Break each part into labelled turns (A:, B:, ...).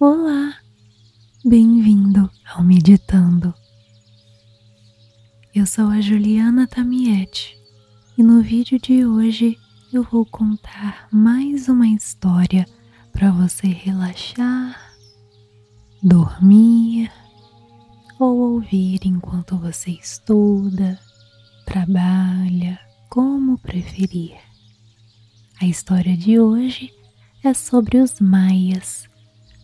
A: Olá, bem-vindo ao Meditando. Eu sou a Juliana Tamietti e no vídeo de hoje eu vou contar mais uma história para você relaxar, dormir ou ouvir enquanto você estuda, trabalha, como preferir. A história de hoje é sobre os maias.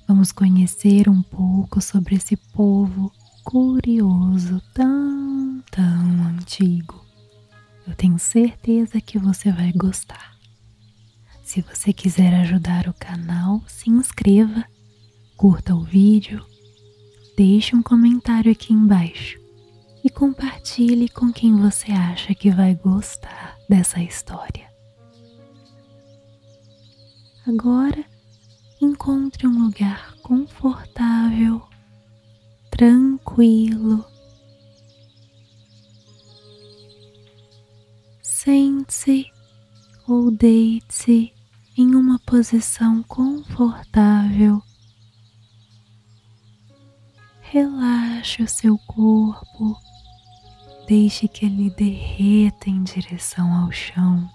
A: Vamos conhecer um pouco sobre esse povo curioso, tão antigo. Eu tenho certeza que você vai gostar. Se você quiser ajudar o canal, se inscreva, curta o vídeo, deixe um comentário aqui embaixo e compartilhe com quem você acha que vai gostar dessa história. Agora, encontre um lugar confortável, tranquilo. Sente-se ou deite-se em uma posição confortável. Relaxe o seu corpo, deixe que ele derreta em direção ao chão.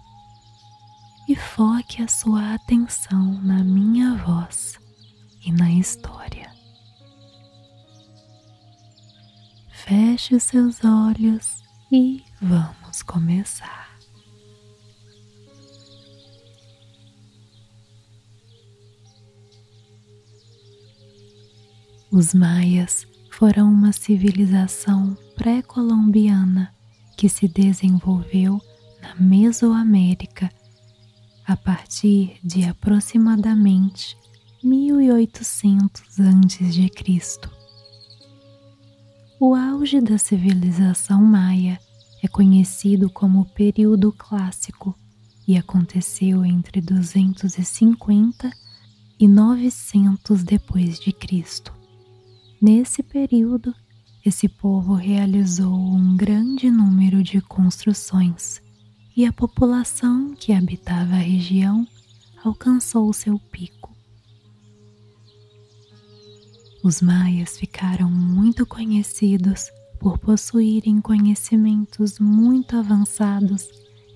A: E foque a sua atenção na minha voz e na história. Feche os seus olhos e vamos começar. Os maias foram uma civilização pré-colombiana que se desenvolveu na Mesoamérica a partir de aproximadamente 1800 a.C. O auge da civilização maia é conhecido como o período clássico e aconteceu entre 250 e 900 depois de Cristo. Nesse período, esse povo realizou um grande número de construções e a população que habitava a região alcançou seu pico. Os maias ficaram muito conhecidos por possuírem conhecimentos muito avançados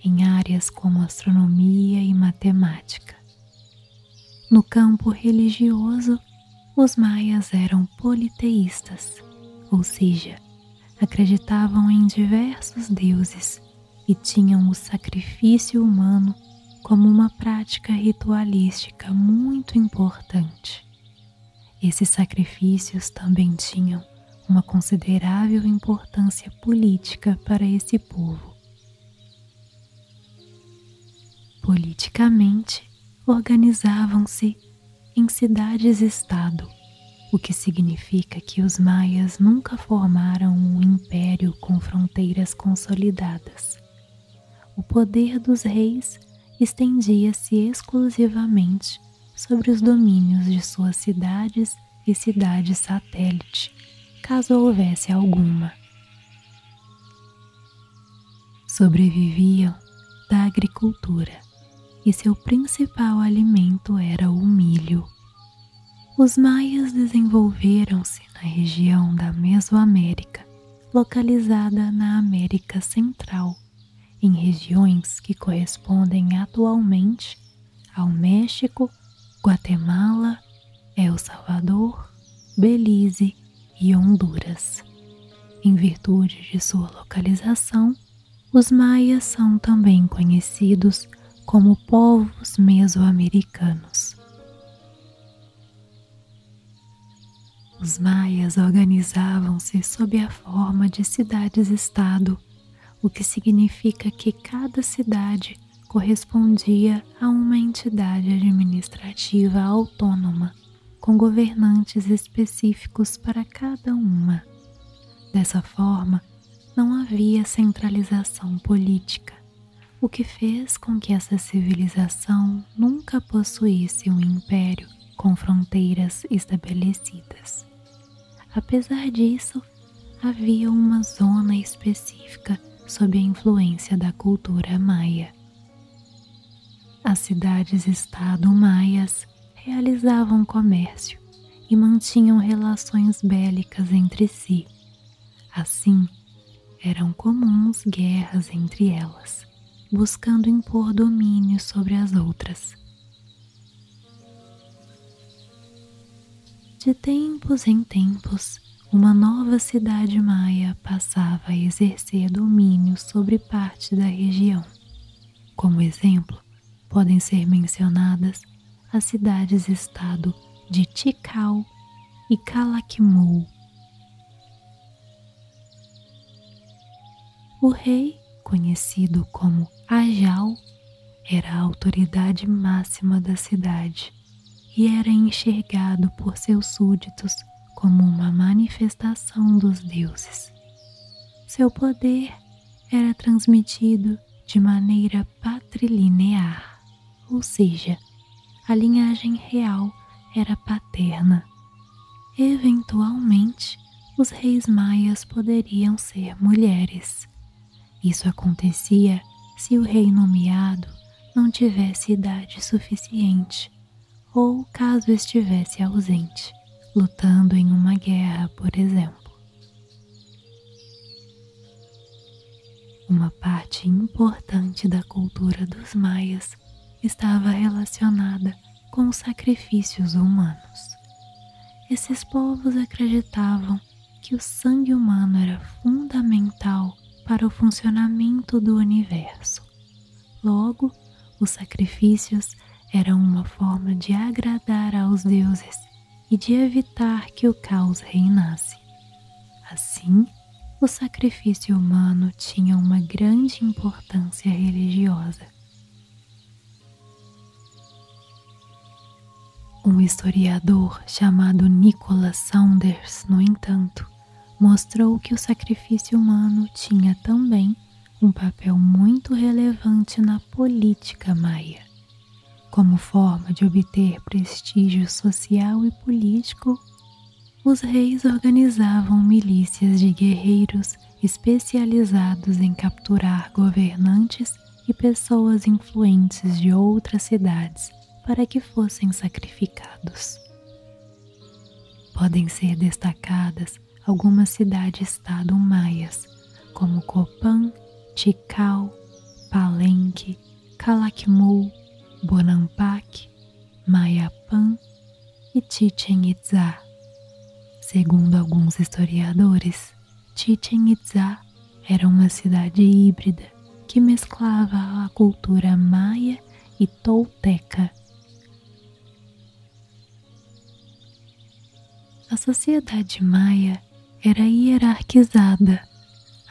A: em áreas como astronomia e matemática. No campo religioso, os maias eram politeístas, ou seja, acreditavam em diversos deuses e tinham o sacrifício humano como uma prática ritualística muito importante. Esses sacrifícios também tinham uma considerável importância política para esse povo. Politicamente, organizavam-se em cidades-estado, o que significa que os maias nunca formaram um império com fronteiras consolidadas. O poder dos reis estendia-se exclusivamente sobre os domínios de suas cidades e cidades satélite, caso houvesse alguma. Sobreviviam da agricultura e seu principal alimento era o milho. Os maias desenvolveram-se na região da Mesoamérica, localizada na América Central, em regiões que correspondem atualmente ao México, Guatemala, El Salvador, Belize e Honduras. Em virtude de sua localização, os maias são também conhecidos como povos mesoamericanos. Os maias organizavam-se sob a forma de cidades-estado, o que significa que cada cidade correspondia a uma entidade administrativa autônoma, com governantes específicos para cada uma. Dessa forma, não havia centralização política, o que fez com que essa civilização nunca possuísse um império com fronteiras estabelecidas. Apesar disso, havia uma zona específica sob a influência da cultura maia. As cidades-estado maias realizavam comércio e mantinham relações bélicas entre si. Assim, eram comuns guerras entre elas, buscando impor domínio sobre as outras. De tempos em tempos, uma nova cidade maia passava a exercer domínio sobre parte da região. Como exemplo, podem ser mencionadas as cidades-estado de Tikal e Calakmul. O rei, conhecido como Ajau, era a autoridade máxima da cidade e era enxergado por seus súditos como uma manifestação dos deuses. Seu poder era transmitido de maneira patrilinear, ou seja, a linhagem real era paterna. Eventualmente, os reis maias poderiam ser mulheres. Isso acontecia se o rei nomeado não tivesse idade suficiente ou caso estivesse ausente, lutando em uma guerra, por exemplo. Uma parte importante da cultura dos maias estava relacionada com os sacrifícios humanos. Esses povos acreditavam que o sangue humano era fundamental para o funcionamento do universo. Logo, os sacrifícios eram uma forma de agradar aos deuses e de evitar que o caos reinasse. Assim, o sacrifício humano tinha uma grande importância religiosa. Um historiador chamado Nicholas Saunders, no entanto, mostrou que o sacrifício humano tinha também um papel muito relevante na política maia. Como forma de obter prestígio social e político, os reis organizavam milícias de guerreiros especializados em capturar governantes e pessoas influentes de outras cidades para que fossem sacrificados. Podem ser destacadas algumas cidades-estado maias, como Copan, Tikal, Palenque, Calakmul, Bonampak, Mayapan e Chichen Itzá. Segundo alguns historiadores, Chichen Itzá era uma cidade híbrida que mesclava a cultura maia e tolteca. A sociedade maia era hierarquizada.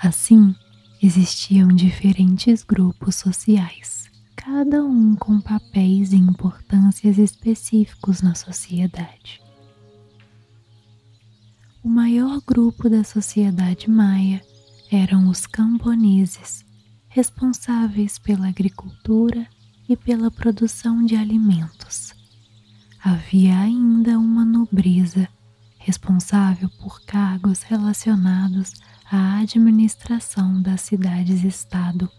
A: Assim, existiam diferentes grupos sociais, cada um com papéis e importâncias específicos na sociedade. O maior grupo da sociedade maia eram os camponeses, responsáveis pela agricultura e pela produção de alimentos. Havia ainda uma nobreza, responsável por cargos relacionados à administração das cidades-estado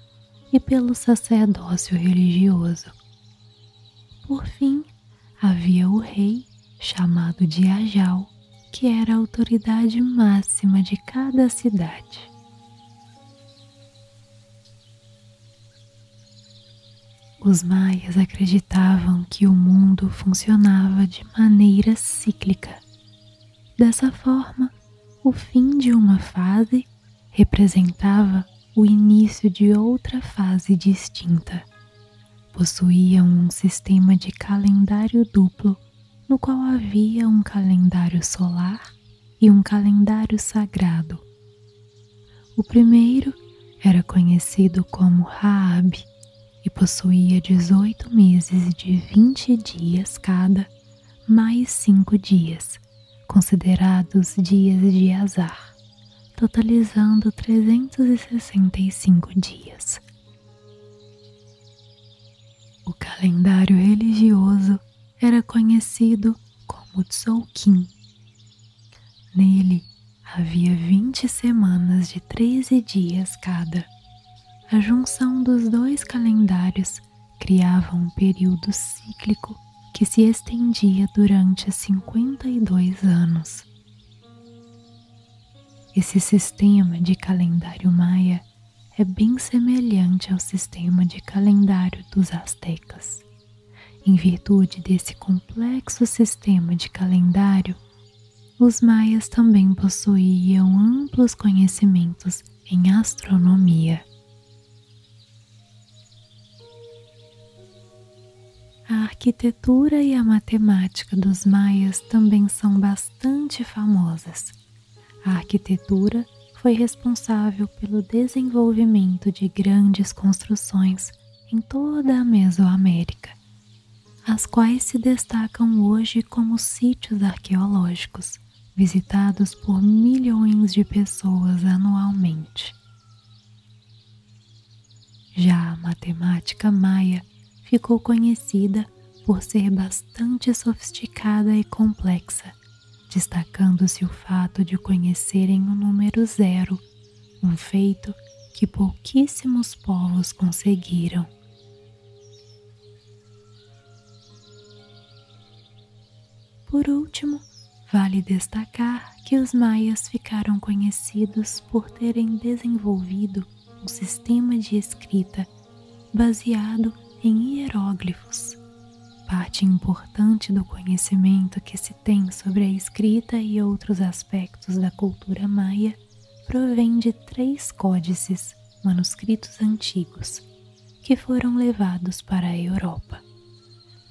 A: e pelo sacerdócio religioso. Por fim, havia o rei, chamado de Ajau, que era a autoridade máxima de cada cidade. Os maias acreditavam que o mundo funcionava de maneira cíclica. Dessa forma, o fim de uma fase representava o início de outra fase distinta. Possuíam um sistema de calendário duplo, no qual havia um calendário solar e um calendário sagrado. O primeiro era conhecido como Haab e possuía 18 meses de 20 dias cada, mais 5 dias, considerados dias de azar, totalizando 365 dias. O calendário religioso era conhecido como Tzolk'in. Nele havia 20 semanas de 13 dias cada. A junção dos dois calendários criava um período cíclico que se estendia durante 52 anos. Esse sistema de calendário maia é bem semelhante ao sistema de calendário dos astecas. Em virtude desse complexo sistema de calendário, os maias também possuíam amplos conhecimentos em astronomia. A arquitetura e a matemática dos maias também são bastante famosas. A arquitetura foi responsável pelo desenvolvimento de grandes construções em toda a Mesoamérica, as quais se destacam hoje como sítios arqueológicos, visitados por milhões de pessoas anualmente. Já a matemática maia ficou conhecida por ser bastante sofisticada e complexa, destacando-se o fato de conhecerem o número zero, um feito que pouquíssimos povos conseguiram. Por último, vale destacar que os maias ficaram conhecidos por terem desenvolvido um sistema de escrita baseado em hieróglifos. Parte importante do conhecimento que se tem sobre a escrita e outros aspectos da cultura maia provém de 3 códices, manuscritos antigos, que foram levados para a Europa.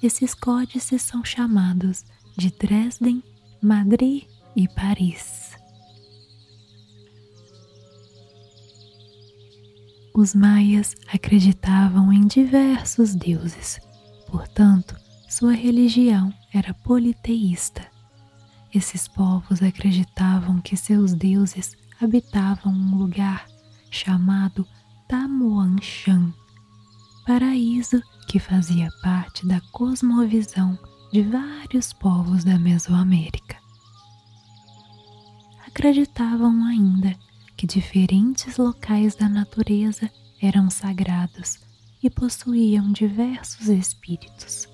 A: Esses códices são chamados de Dresden, Madrid e Paris. Os maias acreditavam em diversos deuses, portanto, sua religião era politeísta. Esses povos acreditavam que seus deuses habitavam um lugar chamado Tamuanshan, paraíso que fazia parte da cosmovisão de vários povos da Mesoamérica. Acreditavam ainda que diferentes locais da natureza eram sagrados e possuíam diversos espíritos.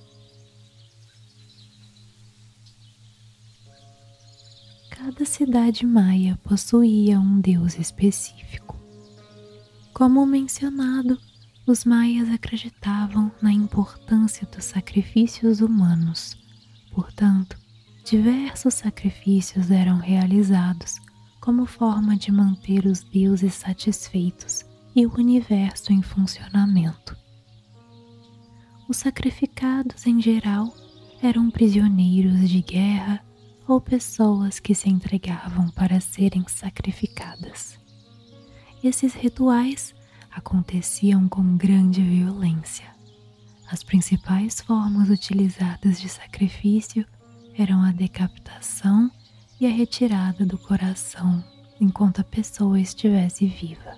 A: Cada cidade maia possuía um deus específico. Como mencionado, os maias acreditavam na importância dos sacrifícios humanos. Portanto, diversos sacrifícios eram realizados como forma de manter os deuses satisfeitos e o universo em funcionamento. Os sacrificados, em geral, eram prisioneiros de guerra ou pessoas que se entregavam para serem sacrificadas. Esses rituais aconteciam com grande violência. As principais formas utilizadas de sacrifício eram a decapitação e a retirada do coração enquanto a pessoa estivesse viva.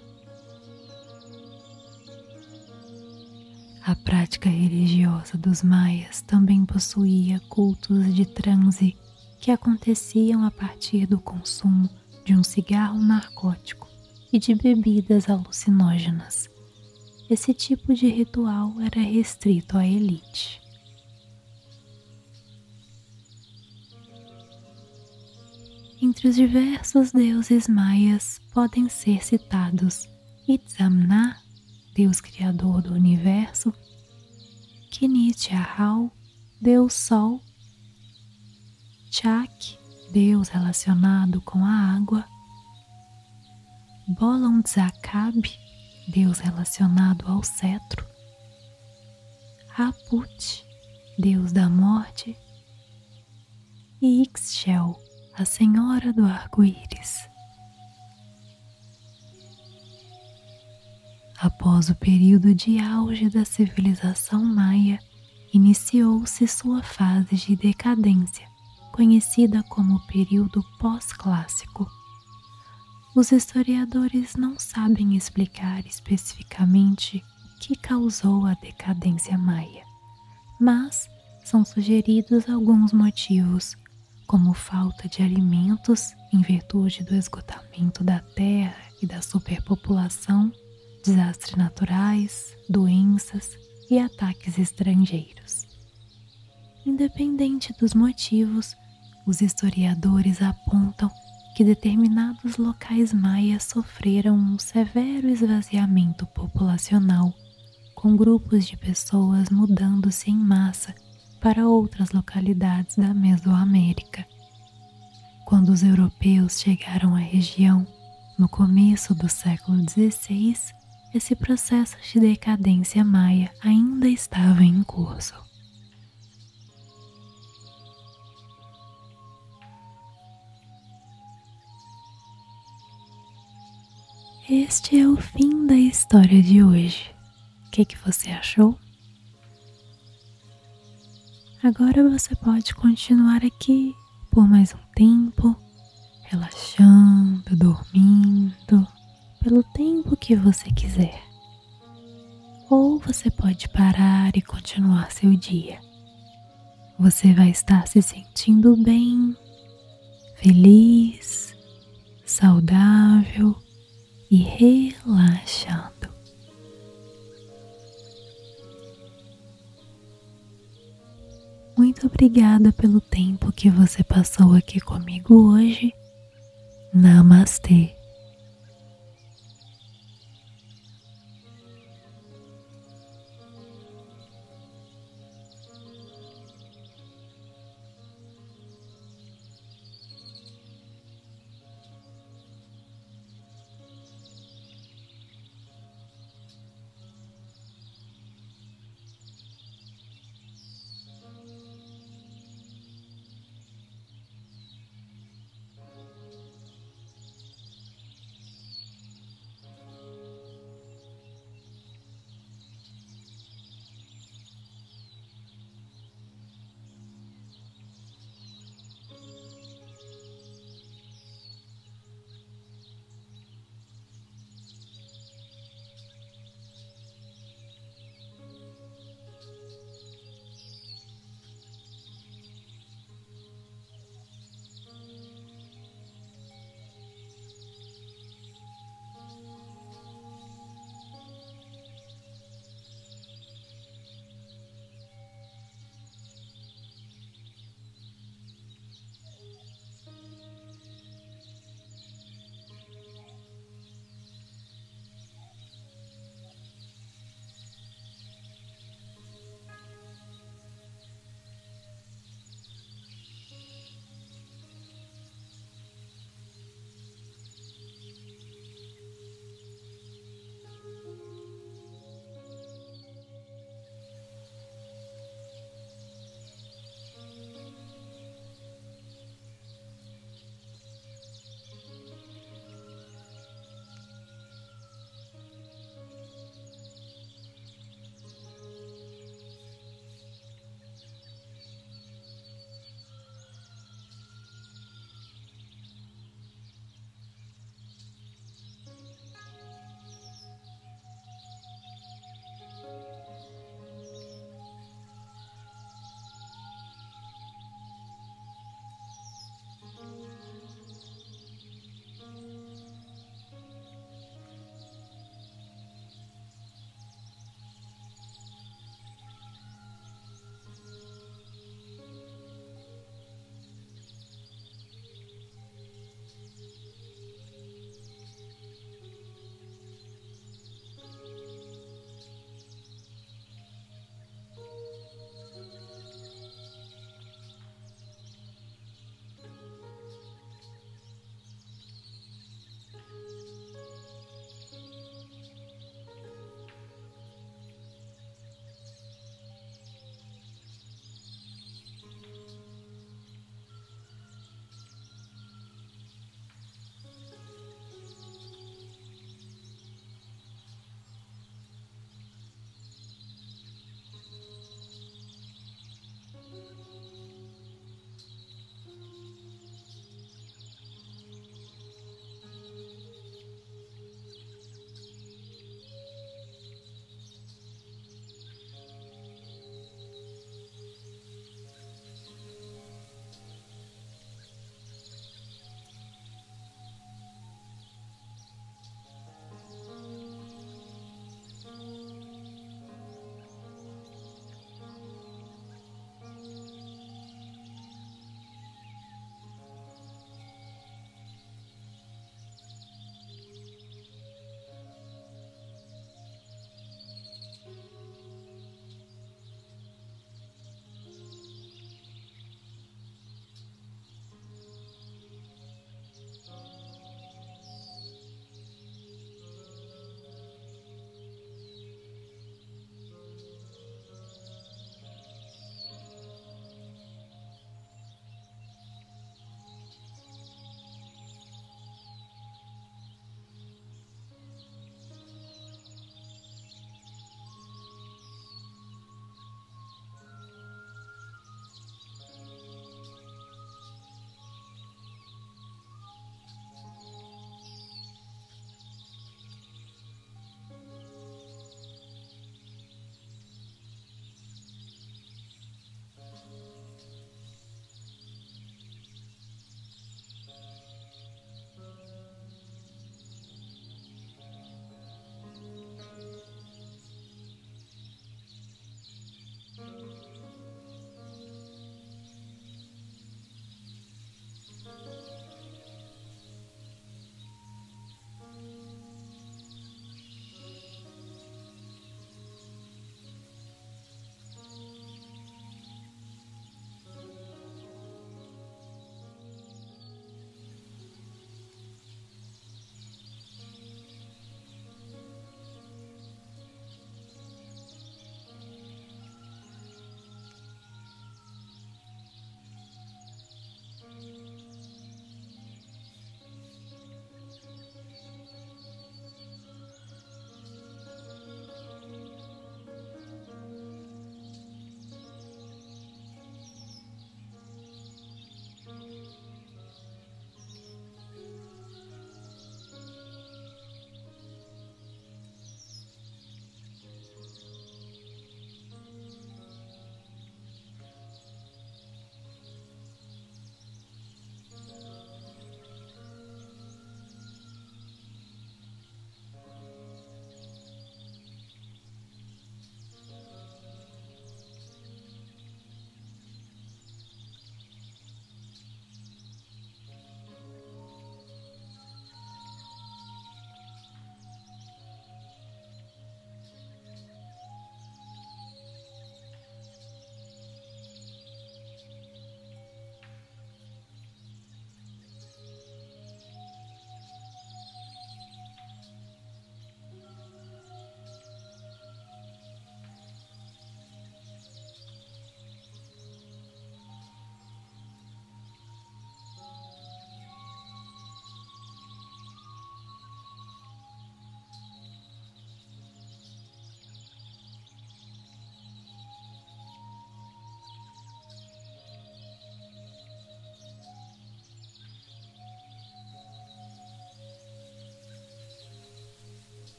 A: A prática religiosa dos maias também possuía cultos de transe que aconteciam a partir do consumo de um cigarro narcótico e de bebidas alucinógenas. Esse tipo de ritual era restrito à elite. Entre os diversos deuses maias podem ser citados Itzamna, deus criador do universo, Kinit-Ahau, deus sol, Chak, deus relacionado com a água, Bolonzakab, deus relacionado ao cetro, Aput, deus da morte, e Ixchel, a senhora do arco-íris. Após o período de auge da civilização maia, iniciou-se sua fase de decadência, conhecida como período pós-clássico. Os historiadores não sabem explicar especificamente o que causou a decadência maia, mas são sugeridos alguns motivos, como falta de alimentos em virtude do esgotamento da terra e da superpopulação, desastres naturais, doenças e ataques estrangeiros. Independente dos motivos, os historiadores apontam que determinados locais maias sofreram um severo esvaziamento populacional, com grupos de pessoas mudando-se em massa para outras localidades da Mesoamérica. Quando os europeus chegaram à região, no começo do século XVI, esse processo de decadência maia ainda estava em curso. Este é o fim da história de hoje. O que você achou? Agora você pode continuar aqui por mais um tempo, relaxando, dormindo, pelo tempo que você quiser. Ou você pode parar e continuar seu dia. Você vai estar se sentindo bem, feliz, saudável e relaxando. Muito obrigada pelo tempo que você passou aqui comigo hoje. Namastê.